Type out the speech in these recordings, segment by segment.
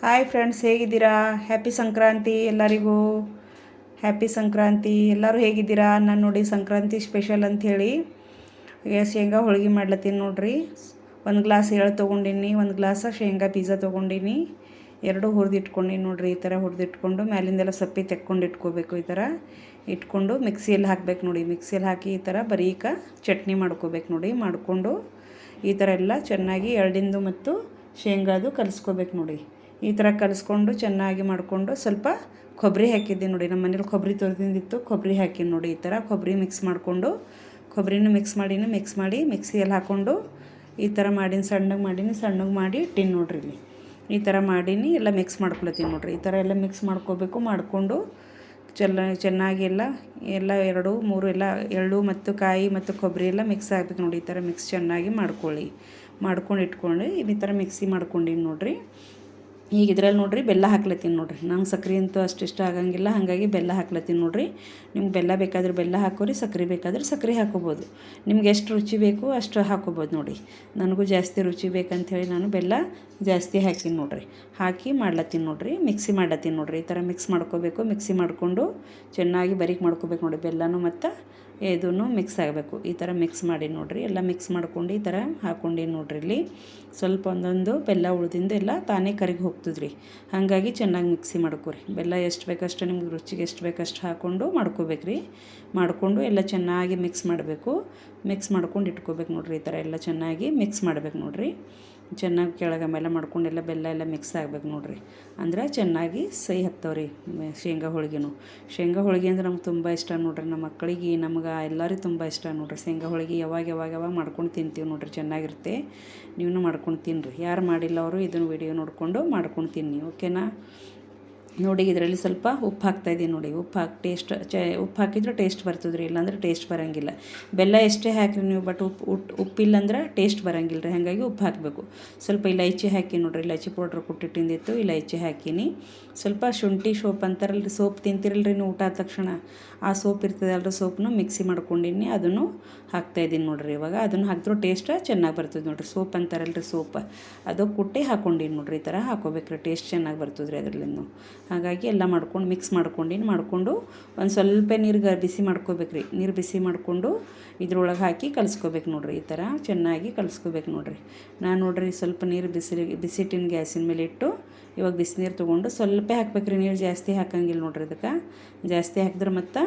Hi friends, ಹೇಗಿದ್ದೀರಾ? Happy Sankranti ಎಲ್ಲರಿಗೂ. Happy Sankranti. ಎಲ್ಲರೂ ಹೇಗಿದ್ದೀರಾ? ನಾನು ನೋಡಿ ಸಂಕ್ರಾಂತಿ ಸ್ಪೆಷಲ್ ಅಂಥೇಳಿ ಶೇಂಗಾ ಹೋಳ್ಗೆ ಮಾಡ್ಲತ್ತೀನಿ ನೋಡ್ರಿ. ಒಂದು ಗ್ಲಾಸ್ ಎಳ್ಳು ತೊಗೊಂಡಿನಿ, ಒಂದು ಗ್ಲಾಸ ಶೇಂಗಾ ಬೀಜ ತೊಗೊಂಡಿನಿ, ಎರಡು ಹುರಿದಿಟ್ಕೊಂಡಿನಿ ನೋಡ್ರಿ. ಈ ಥರ ಹುರಿದಿಟ್ಕೊಂಡು ಮ್ಯಾಲಿಂದೆಲ್ಲ ಸಪ್ಪೆ ತೆಕ್ಕೊಂಡು ಇಟ್ಕೋಬೇಕು. ಈ ಥರ ಇಟ್ಕೊಂಡು ಮಿಕ್ಸಿಯಲ್ಲಿ ಹಾಕ್ಬೇಕು ನೋಡಿ. ಮಿಕ್ಸಿಯಲ್ಲಿ ಹಾಕಿ ಈ ಥರ ಬರೀಕ ಚಟ್ನಿ ಮಾಡ್ಕೋಬೇಕು ನೋಡಿ. ಮಾಡಿಕೊಂಡು ಈ ಥರ ಎಲ್ಲ ಚೆನ್ನಾಗಿ ಎಳ್ಳಿಂದು ಮತ್ತು ಶೇಂಗಾದು ಕಲಿಸ್ಕೋಬೇಕು ನೋಡಿ. ಈ ಥರ ಕಲಿಸ್ಕೊಂಡು ಚೆನ್ನಾಗಿ ಮಾಡಿಕೊಂಡು ಸ್ವಲ್ಪ ಕೊಬ್ಬರಿ ಹಾಕಿದ್ದೆ ನೋಡಿ. ನಮ್ಮ ಮನೇಲಿ ಕೊಬ್ಬರಿ ತೊಳೆದಿಂದಿತ್ತು, ಕೊಬ್ಬರಿ ಹಾಕಿ ನೋಡಿ. ಈ ಥರ ಕೊಬ್ಬರಿ ಮಿಕ್ಸ್ ಮಾಡಿಕೊಂಡು ಕೊಬ್ಬರಿನ ಮಿಕ್ಸ್ ಮಾಡಿ ಮಿಕ್ಸಿಯಲ್ಲಿ ಹಾಕ್ಕೊಂಡು ಈ ಥರ ಮಾಡೀನಿ. ಸಣ್ಣಗೆ ಮಾಡಿ ಇಟ್ಟೀನಿ ನೋಡ್ರಿ. ಇಲ್ಲಿ ಈ ಥರ ಮಾಡೀನಿ, ಎಲ್ಲ ಮಿಕ್ಸ್ ಮಾಡ್ಕೊಳ್ತೀನಿ ನೋಡ್ರಿ. ಈ ಥರ ಎಲ್ಲ ಮಿಕ್ಸ್ ಮಾಡ್ಕೋಬೇಕು. ಮಾಡಿಕೊಂಡು ಚೆನ್ನಾಗಿ ಎಲ್ಲ 2-3 ಎಲ್ಲ ಎಳ್ಳು ಮತ್ತು ಕಾಯಿ ಮತ್ತು ಕೊಬ್ಬರಿ ಎಲ್ಲ ಮಿಕ್ಸ್ ಆಗಬೇಕು ನೋಡಿ. ಈ ಥರ ಮಿಕ್ಸ್ ಚೆನ್ನಾಗಿ ಮಾಡ್ಕೊಂಡು ಇಟ್ಕೊಂಡು ಈ ಥರ ಮಿಕ್ಸಿ ಮಾಡ್ಕೊಂಡಿನಿ ನೋಡ್ರಿ. ಈಗ ಇದ್ರಲ್ಲಿ ನೋಡ್ರಿ ಬೆಲ್ಲ ಹಾಕ್ಲತ್ತೀನಿ ನೋಡ್ರಿ. ನಂಗೆ ಸಕ್ರೆ ಅಂತೂ ಅಷ್ಟು ಇಷ್ಟ ಆಗಂಗಿಲ್ಲ, ಹಾಗಾಗಿ ಬೆಲ್ಲ ಹಾಕ್ಲತ್ತೀನಿ ನೋಡ್ರಿ. ನಿಮ್ಗೆ ಬೆಲ್ಲ ಬೇಕಾದ್ರೆ ಬೆಲ್ಲ ಹಾಕೋರಿ, ಸಕ್ರೆ ಬೇಕಾದ್ರೆ ಸಕ್ರೆ ಹಾಕೋಬೋದು. ನಿಮ್ಗೆ ಎಷ್ಟು ರುಚಿ ಬೇಕು ಅಷ್ಟು ಹಾಕೋಬೋದು ನೋಡಿ. ನನಗೂ ಜಾಸ್ತಿ ರುಚಿ ಬೇಕಂಥೇಳಿ ನಾನು ಬೆಲ್ಲ ಜಾಸ್ತಿ ಹಾಕಿನಿ ನೋಡ್ರಿ. ಹಾಕಿ ಮಾಡ್ಲತ್ತೀನಿ ನೋಡ್ರಿ, ಮಿಕ್ಸಿ ಮಾಡ್ಲತ್ತೀನಿ ನೋಡ್ರಿ. ಈ ಥರ ಮಿಕ್ಸ್ ಮಾಡ್ಕೋಬೇಕು. ಮಿಕ್ಸಿ ಮಾಡಿಕೊಂಡು ಚೆನ್ನಾಗಿ ಬರೀಕ್ ಮಾಡ್ಕೋಬೇಕು ನೋಡಿ. ಬೆಲ್ಲನೂ ಮತ್ತು ಇದನ್ನು ಮಿಕ್ಸ್ ಆಗಬೇಕು. ಈ ಥರ ಮಿಕ್ಸ್ ಮಾಡಿ ನೋಡ್ರಿ. ಎಲ್ಲ ಮಿಕ್ಸ್ ಮಾಡ್ಕೊಂಡು ಈ ಥರ ಹಾಕ್ಕೊಂಡು ನೋಡ್ರಿ. ಇಲ್ಲಿ ಸ್ವಲ್ಪ ಒಂದೊಂದು ಬೆಲ್ಲ ಉಳ್ದಿಂದ ಎಲ್ಲ ತಾನೇ ಕರಿಗೆ ಹೋಗ್ತದ್ರಿ. ಹಾಗಾಗಿ ಚೆನ್ನಾಗಿ ಮಿಕ್ಸಿ ಮಾಡ್ಕೊರಿ. ಬೆಲ್ಲ ಎಷ್ಟು ಬೇಕಷ್ಟು ನಿಮ್ಗೆ ರುಚಿಗೆ ಎಷ್ಟು ಬೇಕಷ್ಟು ಹಾಕ್ಕೊಂಡು ಮಾಡ್ಕೋಬೇಕ್ರಿ. ಮಾಡಿಕೊಂಡು ಎಲ್ಲ ಚೆನ್ನಾಗಿ ಮಿಕ್ಸ್ ಮಾಡಬೇಕು. ಮಿಕ್ಸ್ ಮಾಡ್ಕೊಂಡು ಇಟ್ಕೋಬೇಕು ನೋಡ್ರಿ. ಈ ಥರ ಎಲ್ಲ ಚೆನ್ನಾಗಿ ಮಿಕ್ಸ್ ಮಾಡ್ಬೇಕು ನೋಡ್ರಿ. ಚೆನ್ನಾಗಿ ಕೆಳಗೆ ಮೇಲೆ ಮಾಡ್ಕೊಂಡು ಎಲ್ಲ ಬೆಲ್ಲ ಎಲ್ಲ ಮಿಕ್ಸ್ ಆಗ್ಬೇಕು ನೋಡ್ರಿ. ಅಂದ್ರೆ ಚೆನ್ನಾಗಿ ಸಹಿ ಹತ್ತವ್ರಿ ಶೇಂಗಾ ಹೋಳ್ಗೆ ಅಂದ್ರೆ ನಮ್ಗೆ ತುಂಬ ಇಷ್ಟ ನೋಡ್ರಿ. ನಮ್ಮ ಮಕ್ಕಳಿಗೆ ನಮ್ಗೆ ಎಲ್ಲರಿಗೂ ತುಂಬ ಇಷ್ಟ ನೋಡ್ರಿ. ಶೇಂಗಾ ಹೋಳ್ಗೆ ಯಾವಾಗ ಮಾಡ್ಕೊಂಡು ತಿಂತೀವಿ ನೋಡ್ರಿ. ಚೆನ್ನಾಗಿರುತ್ತೆ. ನೀವು ಮಾಡ್ಕೊಂಡು ತಿನ್ನಿರಿ. ಯಾರು ಮಾಡಿಲ್ಲ ಅವರು ಇದನ್ನು ವಿಡಿಯೋ ನೋಡಿಕೊಂಡು ಮಾಡ್ಕೊಂಡು ತಿನ್ನಿ, ಓಕೆನಾ? ನೋಡಿ, ಇದರಲ್ಲಿ ಸ್ವಲ್ಪ ಉಪ್ಪು ಹಾಕ್ತಾಯಿದ್ದೀನಿ ನೋಡಿ. ಉಪ್ಪು ಹಾಕಿದ್ರೆ ಟೇಸ್ಟ್ ಬರ್ತದ್ರಿ, ಇಲ್ಲಾಂದ್ರೆ ಟೇಸ್ಟ್ ಬರೋಂಗಿಲ್ಲ. ಬೆಲ್ಲ ಎಷ್ಟೇ ಹಾಕಿರಿ ನೀವು, ಬಟ್ ಉಪ್ಪಿಲ್ಲಂದ್ರೆ ಟೇಸ್ಟ್ ಬರೋಂಗಿಲ್ಲ ರೀ. ಹಾಗಾಗಿ ಉಪ್ಪು ಹಾಕಬೇಕು. ಸ್ವಲ್ಪ ಇಲೈಚಿ ಹಾಕಿ ನೋಡ್ರಿ. ಇಲೈಚಿ ಪೌಡ್ರ್ ಕುಟ್ಟಿಟ್ಟಿಂದಿತ್ತು, ಇಲೈಚಿ ಹಾಕಿನಿ. ಸ್ವಲ್ಪ ಶುಂಠಿ ಸೋಪ್ ಅಂತಾರಲ್ರಿ, ಸೋಪ್ ತಿಂತಿರಲ್ರಿ ನೀವು ಊಟ ಆದ ತಕ್ಷಣ, ಆ ಸೋಪ್ ಇರ್ತದಲ್ರಿ, ಸೋಪ್ನು ಮಿಕ್ಸಿ ಮಾಡ್ಕೊಂಡಿನಿ, ಅದನ್ನು ಹಾಕ್ತಾಯಿದ್ದೀನಿ ನೋಡ್ರಿ. ಇವಾಗ ಅದನ್ನು ಹಾಕಿದ್ರೂ ಟೇಸ್ಟ್ ಚೆನ್ನಾಗಿ ಬರ್ತದೆ ನೋಡ್ರಿ. ಸೋಪ್ ಅಂತಾರಲ್ರಿ, ಸೋಪ್ ಅದು ಕುಟ್ಟಿ ಹಾಕ್ಕೊಂಡಿನಿ ನೋಡ್ರಿ. ಈ ಥರ ಹಾಕೋಬೇಕ್ರಿ, ಟೇಸ್ಟ್ ಚೆನ್ನಾಗಿ ಬರ್ತದ್ರಿ ಅದರಲ್ಲಿಂದು. ಹಾಗಾಗಿ ಎಲ್ಲ ಮಾಡ್ಕೊಂಡು ಒಂದು ಸ್ವಲ್ಪ ಬಿಸಿ ಮಾಡ್ಕೋಬೇಕ್ರಿ. ನೀರು ಬಿಸಿ ಮಾಡಿಕೊಂಡು ಇದ್ರೊಳಗೆ ಹಾಕಿ ಕಲಿಸ್ಕೋಬೇಕು ನೋಡ್ರಿ. ಈ ಥರ ಚೆನ್ನಾಗಿ ಕಲಿಸ್ಕೋಬೇಕು ನೋಡ್ರಿ. ನಾನು ನೋಡ್ರಿ ಸ್ವಲ್ಪ ನೀರು ಬಿಸಿಟ್ಟಿನ ಗ್ಯಾಸಿನ ಮೇಲೆ ಇಟ್ಟು ಇವಾಗ ಬಿಸಿನೀರು ತೊಗೊಂಡು ಸ್ವಲ್ಪ ಹಾಕ್ಬೇಕ್ರಿ. ನೀರು ಜಾಸ್ತಿ ಹಾಕಂಗಿಲ್ಲ ನೋಡ್ರಿ. ಅದಕ್ಕೆ ಜಾಸ್ತಿ ಹಾಕಿದ್ರೆ ಮತ್ತು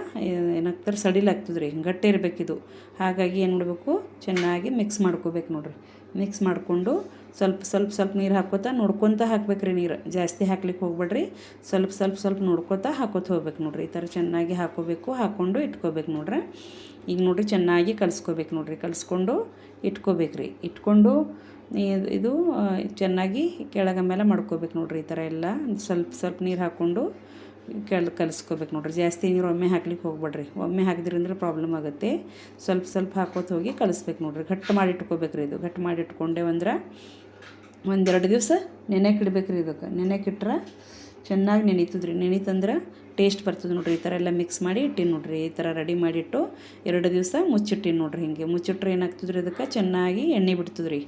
ಏನಾಗ್ತಾರೆ, ಸಡಿಲಾಗ್ತದ್ರಿ. ಗಟ್ಟಿ ಇರಬೇಕಿದು. ಹಾಗಾಗಿ ಏನು ಮಾಡಬೇಕು, ಚೆನ್ನಾಗಿ ಮಿಕ್ಸ್ ಮಾಡ್ಕೋಬೇಕು ನೋಡ್ರಿ. ಮಿಕ್ಸ್ ಮಾಡಿಕೊಂಡು ಸ್ವಲ್ಪ ನೀರು ನೋಡ್ಕೊತಾ ಹಾಕ್ಬೇಕ್ರಿ. ನೀರು ಜಾಸ್ತಿ ಹಾಕ್ಲಿಕ್ಕೆ ಹೋಗ್ಬೇಡ್ರಿ. ಸ್ವಲ್ಪ ನೋಡ್ಕೊತಾ ಹಾಕೋತ ಹೋಗ್ಬೇಕು ನೋಡ್ರಿ. ಈ ಥರ ಚೆನ್ನಾಗಿ ಹಾಕ್ಕೊಂಡು ಇಟ್ಕೋಬೇಕು ನೋಡ್ರಿ. ಈಗ ನೋಡ್ರಿ ಚೆನ್ನಾಗಿ ಕಲಿಸ್ಕೋಬೇಕು ನೋಡ್ರಿ. ಕಲಿಸ್ಕೊಂಡು ಇಟ್ಕೋಬೇಕ್ರಿ. ಇಟ್ಕೊಂಡು ಇದು ಚೆನ್ನಾಗಿ ಕೆಳಗೆ ಮೇಲೆ ಮಾಡ್ಕೋಬೇಕು ನೋಡ್ರಿ. ಈ ಥರ ಎಲ್ಲ ಸ್ವಲ್ಪ ನೀರು ಹಾಕ್ಕೊಂಡು ಕಲಿಸ್ಕೋಬೇಕು ನೋಡ್ರಿ. ಜಾಸ್ತಿ ನೀರು ಒಮ್ಮೆ ಹಾಕ್ಲಿಕ್ಕೆ ಹೋಗ್ಬೇಡ್ರಿ. ಒಮ್ಮೆ ಹಾಕಿದ್ರಿಂದ ಪ್ರಾಬ್ಲಮ್ ಆಗುತ್ತೆ. ಸ್ವಲ್ಪ ಹಾಕೋತ ಹೋಗಿ ಕಲಿಸ್ಬೇಕು ನೋಡ್ರಿ. ಗಟ್ಟಿ ಮಾಡಿ ಇಟ್ಕೋಬೇಕ್ರಿ. ಇದು ಗಟ್ಟಿ ಮಾಡಿ ಇಟ್ಕೊಂಡೆ ಅಂದ್ರೆ 1-2 ದಿವಸ ನೆನೆಗೆ ಇಡ್ಬೇಕ್ರಿ. ಇದಕ್ಕೆ ನೆನೆಗೆ ಇಟ್ರೆ ಚೆನ್ನಾಗಿ ನೆನೀತದ್ರಿ. ನೆನೀತಂದ್ರೆ ಟೇಸ್ಟ್ ಬರ್ತದೆ ನೋಡ್ರಿ. ಈ ಥರ ಎಲ್ಲ ಮಿಕ್ಸ್ ಮಾಡಿ ಇಟ್ಟಿನಿ ನೋಡ್ರಿ. ಈ ಥರ ರೆಡಿ ಮಾಡಿಟ್ಟು 2 ದಿವಸ ಮುಚ್ಚಿಟ್ಟಿನಿ ನೋಡ್ರಿ. ಹಿಂಗೆ ಮುಚ್ಚಿಟ್ರೆ ಏನಾಗ್ತದ್ರಿ, ಅದಕ್ಕೆ ಚೆನ್ನಾಗಿ ಎಣ್ಣೆ ಬಿಡ್ತದ್ರಿ.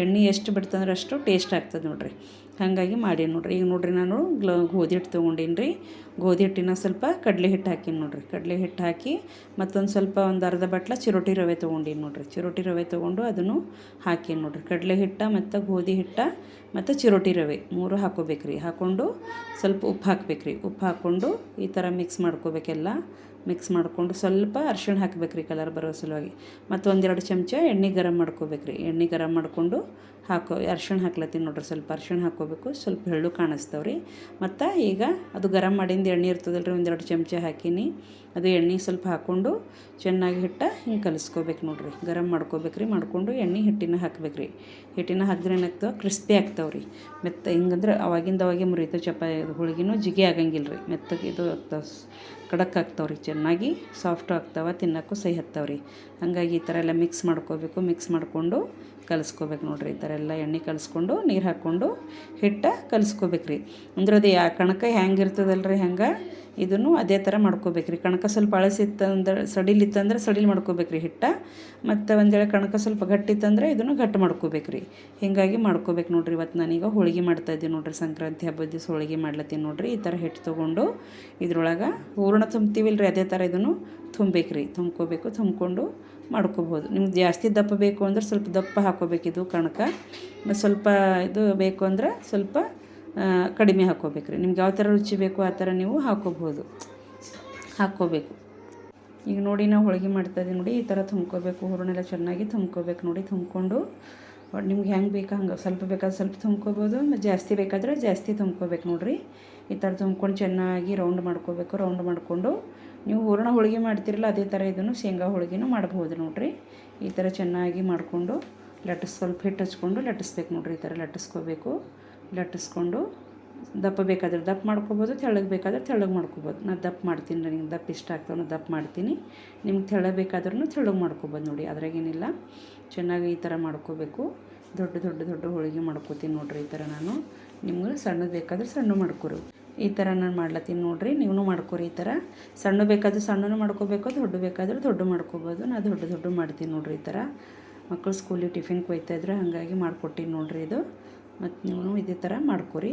ಎಣ್ಣೆ ಎಷ್ಟು ಬಿಡ್ತಂದ್ರೆ ಅಷ್ಟು ಟೇಸ್ಟ್ ಆಗ್ತದೆ ನೋಡ್ರಿ. ಹಾಗಾಗಿ ಮಾಡಿ ನೋಡ್ರಿ. ಈಗ ನೋಡ್ರಿ ನಾನು ಗೋಧಿ ಹಿಟ್ಟು ತೊಗೊಂಡೀನಿ ರೀ. ಗೋಧಿ ಹಿಟ್ಟಿನ ಸ್ವಲ್ಪ ಕಡಲೆ ಹಿಟ್ಟು ಹಾಕೀನಿ ನೋಡ್ರಿ. ಕಡಲೆ ಹಿಟ್ಟು ಹಾಕಿ ಮತ್ತೊಂದು ಸ್ವಲ್ಪ ಒಂದು ಅರ್ಧ ಬಟ್ಲ ಚಿರೋಟಿ ರವೆ ತೊಗೊಂಡೀನಿ ನೋಡ್ರಿ. ಚಿರೋಟಿ ರವೆ ತೊಗೊಂಡು ಅದನ್ನು ಹಾಕೀನಿ ನೋಡ್ರಿ. ಕಡಲೆ ಹಿಟ್ಟು ಮತ್ತು ಗೋಧಿ ಹಿಟ್ಟು ಮತ್ತು ಚಿರೋಟಿ ರವೆ 3 ಹಾಕೋಬೇಕ್ರಿ. ಹಾಕ್ಕೊಂಡು ಸ್ವಲ್ಪ ಉಪ್ಪು ಹಾಕ್ಬೇಕ್ರಿ. ಉಪ್ಪು ಹಾಕ್ಕೊಂಡು ಈ ಥರ ಮಿಕ್ಸ್ ಮಾಡ್ಕೋಬೇಕೆಲ್ಲ. ಮಿಕ್ಸ್ ಮಾಡಿಕೊಂಡು ಸ್ವಲ್ಪ ಅರ್ಶಿಣ ಹಾಕಬೇಕ್ರಿ, ಕಲರ್ ಬರೋ ಸಲುವಾಗಿ. ಮತ್ತು 1-2 ಚಮಚ ಎಣ್ಣೆ ಗರಂ ಮಾಡ್ಕೋಬೇಕ್ರಿ. ಎಣ್ಣೆ ಗರಂ ಮಾಡಿಕೊಂಡು ಅರ್ಶಿಣ ಹಾಕ್ಲತ್ತೀನಿ ನೋಡ್ರಿ. ಸ್ವಲ್ಪ ಅರ್ಶಿಣ ಹಾಕ್ಕೋಬೇಕು. ಸ್ವಲ್ಪ ಎಳ್ಳು ಕಾಣಿಸ್ತಾವ್ರಿ. ಮತ್ತು ಈಗ ಅದು ಗರಂ ಮಾಡಿಂದ ಎಣ್ಣೆ ಇರ್ತದಲ್ರಿ, 1-2 ಚಮಚ ಹಾಕೀನಿ. ಅದು ಎಣ್ಣೆ ಸ್ವಲ್ಪ ಹಾಕ್ಕೊಂಡು ಚೆನ್ನಾಗಿ ಹಿಂಗೆ ಕಲಿಸ್ಕೋಬೇಕು ನೋಡ್ರಿ. ಗರಂ ಮಾಡ್ಕೋಬೇಕ್ರಿ. ಮಾಡಿಕೊಂಡು ಹಿಟ್ಟಿನ ಹಾಕ್ಬೇಕ್ರಿ. ಹಿಟ್ಟಿನ ಹಾಕಿದ್ರೆ ಏನಾಗ್ತವೆ, ಕ್ರಿಸ್ಪಿ ಆಗ್ತಾವ್ರಿ. ಹಿಂಗಂದ್ರೆ ಅವಾಗೆ ಮುರಿಯುತ್ತೆ. ಹೋಳಿಗೆನೂ ಜಿಗಿ ಆಗಂಗಿಲ್ಲ ರೀ. ಮೆತ್ತಗೆ ಇದು ಆಗ್ತಾವೆ, ಕಡಕ್ ಆಗ್ತಾವ್ರಿ. ಚೆನ್ನಾಗಿ ಸಾಫ್ಟು ಆಗ್ತಾವೆ, ತಿನ್ನೋಕ್ಕೂ ಸಹಿ ಹತ್ತಾವ್ರಿ. ಹಾಗಾಗಿ ಈ ಥರ ಎಲ್ಲ ಮಿಕ್ಸ್ ಮಾಡ್ಕೋಬೇಕು. ಮಿಕ್ಸ್ ಮಾಡಿಕೊಂಡು ಕಲಿಸ್ಕೋಬೇಕು ನೋಡ್ರಿ. ಈ ಥರ ಎಲ್ಲ ಎಣ್ಣೆ ಕಲಿಸ್ಕೊಂಡು ನೀರು ಹಾಕ್ಕೊಂಡು ಕಲಿಸ್ಕೋಬೇಕ್ರಿ. ಅಂದ್ರೆ ಅದು ಕಣಕ ಹೆಂಗೆ ಇರ್ತದಲ್ರಿ, ಹಂಗೆ ಇದನ್ನು ಅದೇ ಥರ ಮಾಡ್ಕೋಬೇಕ್ರಿ. ಕಣಕ ಸ್ವಲ್ಪ ಅಳಸಿತ್ತಂದ್ರೆ ಸಡಿಲಿತ್ತಂದ್ರೆ ಸಡಿಲ್ ಮಾಡ್ಕೋಬೇಕ್ರಿ ಹಿಟ್ಟ. ಮತ್ತು ಒಂದು ವೇಳೆ ಕಣಕ ಸ್ವಲ್ಪ ಗಟ್ಟಿತ್ತಂದ್ರೆ ಇದನ್ನು ಗಟ್ಟಿ ಮಾಡ್ಕೋಬೇಕ್ರಿ. ಹೀಗಾಗಿ ಮಾಡ್ಕೋಬೇಕು ನೋಡಿರಿ. ಇವತ್ತು ನಾನೀಗ ಹೋಳಿಗೆ ಮಾಡ್ತಾಯಿದ್ದೀನಿ ನೋಡಿರಿ. ಸಂಕ್ರಾಂತಿ ಹಬ್ಬದ ದಿವಸ ಹೋಳಿಗೆ ಮಾಡ್ಲತ್ತೀನಿ ನೋಡಿರಿ. ಈ ಥರ ಹಿಟ್ಟು ತೊಗೊಂಡು ಇದ್ರೊಳಗೆ ಹೂರಣ ತುಂಬ್ತೀವಿಲ್ರಿ, ಅದೇ ಥರ ಇದನ್ನು ತುಂಬಬೇಕ್ರಿ. ತುಂಬ್ಕೋಬೇಕು. ತುಂಬ್ಕೊಂಡು ಮಾಡ್ಕೋಬೋದು. ನಿಮ್ಗೆ ಜಾಸ್ತಿ ದಪ್ಪ ಬೇಕು ಅಂದ್ರೆ ಸ್ವಲ್ಪ ದಪ್ಪ ಹಾಕೋಬೇಕಿದು ಕಣಕ. ಮತ್ತು ಸ್ವಲ್ಪ ಇದು ಬೇಕು ಅಂದ್ರೆ ಸ್ವಲ್ಪ ಕಡಿಮೆ ಹಾಕ್ಕೋಬೇಕ್ರಿ. ನಿಮ್ಗೆ ಯಾವ ಥರ ರುಚಿ ಬೇಕು ಆ ಥರ ನೀವು ಹಾಕ್ಕೋಬೇಕು. ಈಗ ನೋಡಿ ನಾವು ಹೋಳಿಗೆ ಮಾಡ್ತಾಯಿದ್ದೀವಿ ನೋಡಿ. ಈ ಥರ ತುಂಬ್ಕೋಬೇಕು. ಹೂರಣೆಲ್ಲ ಚೆನ್ನಾಗಿ ತುಂಬ್ಕೋಬೇಕು ನೋಡಿ. ತುಂಬ್ಕೊಂಡು ನಿಮ್ಗೆ ಹೆಂಗೆ ಬೇಕು ಹಂಗೆ, ಸ್ವಲ್ಪ ಬೇಕಾದ್ರೆ ಸ್ವಲ್ಪ ತುಂಬ್ಕೋಬೋದು, ಮತ್ತು ಜಾಸ್ತಿ ಬೇಕಾದರೆ ಜಾಸ್ತಿ ತುಂಬ್ಕೋಬೇಕು ನೋಡಿರಿ. ಈ ಥರ ತುಂಬ್ಕೊಂಡು ಚೆನ್ನಾಗಿ ರೌಂಡ್ ಮಾಡ್ಕೋಬೇಕು. ರೌಂಡ್ ಮಾಡಿಕೊಂಡು ನೀವು ಹೂರಣ ಹೋಳಿಗೆ ಮಾಡ್ತಿರಲ್ಲ ಅದೇ ಥರ ಇದನ್ನು ಶೇಂಗಾ ಹೋಳಿಗೆನೂ ಮಾಡ್ಬೋದು ನೋಡಿರಿ. ಈ ಥರ ಚೆನ್ನಾಗಿ ಮಾಡಿಕೊಂಡು ಸ್ವಲ್ಪ ಹಿಟ್ಟು ಹಚ್ಕೊಂಡು ಲಟ್ಟಿಸ್ಬೇಕು ನೋಡಿರಿ. ಈ ಥರ ಲಟ್ಟಿಸ್ಕೋಬೇಕು. ಲಟ್ಟಿಸ್ಕೊಂಡು ದಪ್ಪ ಬೇಕಾದ್ರೆ ದಪ್ಪ ಮಾಡ್ಕೊಬೋದು, ತೆಳ್ಳಗೆ ಬೇಕಾದ್ರೆ ತೆಳ್ಳಗೆ ಮಾಡ್ಕೊಬೋದು. ನಾನು ದಪ್ಪ ಮಾಡ್ತೀನಿ, ನನಗೆ ದಪ್ಪ ಇಷ್ಟ ಆಗ್ತಾವೆ, ನಾನು ದಪ್ಪ ಮಾಡ್ತೀನಿ. ನಿಮ್ಗೆ ತೆಳ್ಳಗೆ ಬೇಕಾದ್ರೂ ತೆಳ್ಳಗೆ ಮಾಡ್ಕೊಬೋದು ನೋಡಿ, ಅದ್ರಾಗೇನಿಲ್ಲ. ಚೆನ್ನಾಗಿ ಈ ಥರ ಮಾಡ್ಕೋಬೇಕು. ದೊಡ್ಡ ದೊಡ್ಡ ದೊಡ್ಡ ಹೋಳಿಗೆ ಮಾಡ್ಕೋತೀನಿ ನೋಡಿರಿ. ಈ ಥರ ನಾನು ನಿಮ್ಗೆ ಸಣ್ಣದು ಬೇಕಾದ್ರೆ ಸಣ್ಣ ಮಾಡ್ಕೊರಿ. ಈ ಥರ ನಾನು ಮಾಡ್ಲತ್ತೀನಿ ನೋಡಿರಿ. ನೀವು ಮಾಡ್ಕೊರಿ. ಈ ಥರ ಸಣ್ಣ ಬೇಕಾದ್ರೆ ಸಣ್ಣನೂ ಮಾಡ್ಕೋಬೇಕು, ದೊಡ್ಡ ಬೇಕಾದ್ರೆ ದೊಡ್ಡ ಮಾಡ್ಕೋಬೋದು. ನಾನು ದೊಡ್ಡ ಮಾಡ್ತೀನಿ ನೋಡಿರಿ. ಈ ಥರ ಮಕ್ಕಳು ಸ್ಕೂಲಿಗೆ ಟಿಫಿನ್ಗೆ ಹೋಗ್ತಾಯಿದ್ರೆ ಹಾಗಾಗಿ ಮಾಡ್ಕೊಟ್ಟಿನಿ ನೋಡಿರಿ ಇದು. ಮತ್ತು ನೀವು ಇದೇ ಥರ ಮಾಡ್ಕೊರಿ.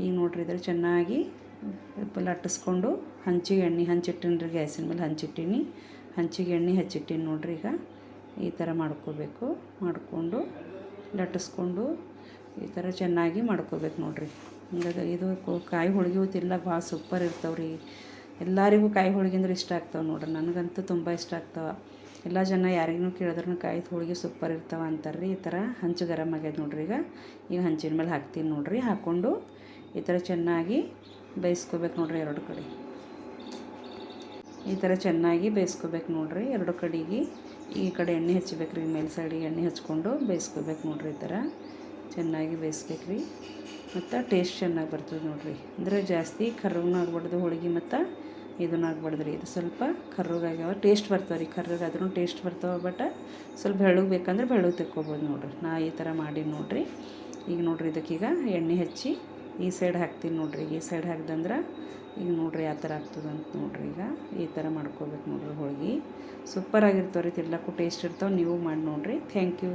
ಈಗ ನೋಡಿರಿ ಇದ್ರ ಚೆನ್ನಾಗಿ ಲಟ್ಟಿಸ್ಕೊಂಡು ಹಂಚಿಗೆ ಎಣ್ಣೆ ಹಂಚಿಟ್ಟಿನಿ ರೀ. ಗ್ಯಾಸಿನ ಮೇಲೆ ಹಂಚಿಗೆ ಎಣ್ಣೆ ಹಚ್ಚಿಟ್ಟಿನಿ ನೋಡಿರಿ. ಈಗ ಈ ಥರ ಮಾಡ್ಕೋಬೇಕು. ಮಾಡಿಕೊಂಡು ಲಟ್ಟಿಸ್ಕೊಂಡು ಈ ಥರ ಚೆನ್ನಾಗಿ ಮಾಡ್ಕೋಬೇಕು ನೋಡಿರಿ. ಹಂಗಾಗಿ ಇದು ಕಾಯಿ ಹೋಳಿಗೆ ತಿನ್ನಲ್ಲ ಭಾಳ ಸೂಪರ್ ಇರ್ತಾವೆ ರೀ. ಎಲ್ಲರಿಗೂ ಕಾಯಿ ಹೋಳಿಗೆ ಅಂದ್ರೆ ಇಷ್ಟ ಆಗ್ತಾವೆ ನೋಡ್ರಿ. ನನಗಂತೂ ತುಂಬ ಇಷ್ಟ ಆಗ್ತಾವೆ. ಎಲ್ಲ ಜನ ಯಾರಿಗೂ ಕೇಳಿದ್ರೂ ಕಾಯಿ ಹೋಳಿಗೆ ಸೂಪರ್ ಇರ್ತಾವೆ ಅಂತಾರೆ ರೀ. ಈ ಥರ ಹಂಚು ಗರಮ್ ಆಗ್ಯದ ನೋಡ್ರಿ. ಈಗ ಹಂಚಿನ ಮೇಲೆ ಹಾಕ್ತೀನಿ ನೋಡಿರಿ. ಹಾಕ್ಕೊಂಡು ಈ ಥರ ಚೆನ್ನಾಗಿ ಬೇಯಿಸ್ಕೋಬೇಕು ನೋಡಿರಿ. ಎರಡು ಕಡೆ ಈ ಥರ ಚೆನ್ನಾಗಿ ಬೇಯಿಸ್ಕೋಬೇಕು ನೋಡಿರಿ. ಎರಡು ಕಡೆಗೆ ಈ ಕಡೆ ಎಣ್ಣೆ ಹಚ್ಬೇಕು ರೀ. ಮೇಲೆ ಸೈಡಿಗೆ ಎಣ್ಣೆ ಹಚ್ಕೊಂಡು ಬೇಯಿಸ್ಕೋಬೇಕು ನೋಡಿರಿ. ಈ ಥರ ಚೆನ್ನಾಗಿ ಬೇಯಿಸ್ಬೇಕು ರೀ. ಮತ್ತು ಟೇಸ್ಟ್ ಚೆನ್ನಾಗಿ ಬರ್ತದೆ ನೋಡಿರಿ. ಅಂದರೆ ಜಾಸ್ತಿ ಕರ್ರಗೂ ಆಗ್ಬಾರ್ದು ಹೋಳಿಗೆ, ಮತ್ತು ಇದನ್ನ ಆಗ್ಬಾರ್ದು ರೀ. ಇದು ಸ್ವಲ್ಪ ಕರ್ರಗಾಗ್ಯಾವ ಟೇಸ್ಟ್ ಬರ್ತಾವೆ ರೀ. ಕರ್ರಗಾದ್ರೂ ಟೇಸ್ಟ್ ಬರ್ತಾವೆ. ಬಟ್ ಸ್ವಲ್ಪ ಬೆಳ್ಳಗೆ ಬೇಕಂದ್ರೆ ಬೆಳ್ಳಗೆ ತೆಕ್ಕೋಬೋದು ನೋಡಿರಿ. ನಾ ಈ ಥರ ಮಾಡಿ ನೋಡಿರಿ. ಈಗ ನೋಡಿರಿ ಇದಕ್ಕೀಗ ಎಣ್ಣೆ ಹಚ್ಚಿ ಈ ಸೈಡ್ ಹಾಕ್ತೀನಿ ನೋಡಿರಿ. ಈ ಸೈಡ್ ಹಾಕ್ದಂದ್ರೆ ಈಗ ನೋಡಿರಿ ಯಾವ ಥರ ಆಗ್ತದಂತ ನೋಡಿರಿ. ಈಗ ಈ ಥರ ಮಾಡ್ಕೋಬೇಕು ನೋಡಿರಿ. ಹೋಳಿಗೆ ಸೂಪರಾಗಿರ್ತಾವೆ ರೀ. ತಿನ್ನಕ್ಕೂ ಟೇಸ್ಟ್ ಇರ್ತಾವೆ. ನೀವು ಮಾಡಿ ನೋಡಿರಿ. Thank you.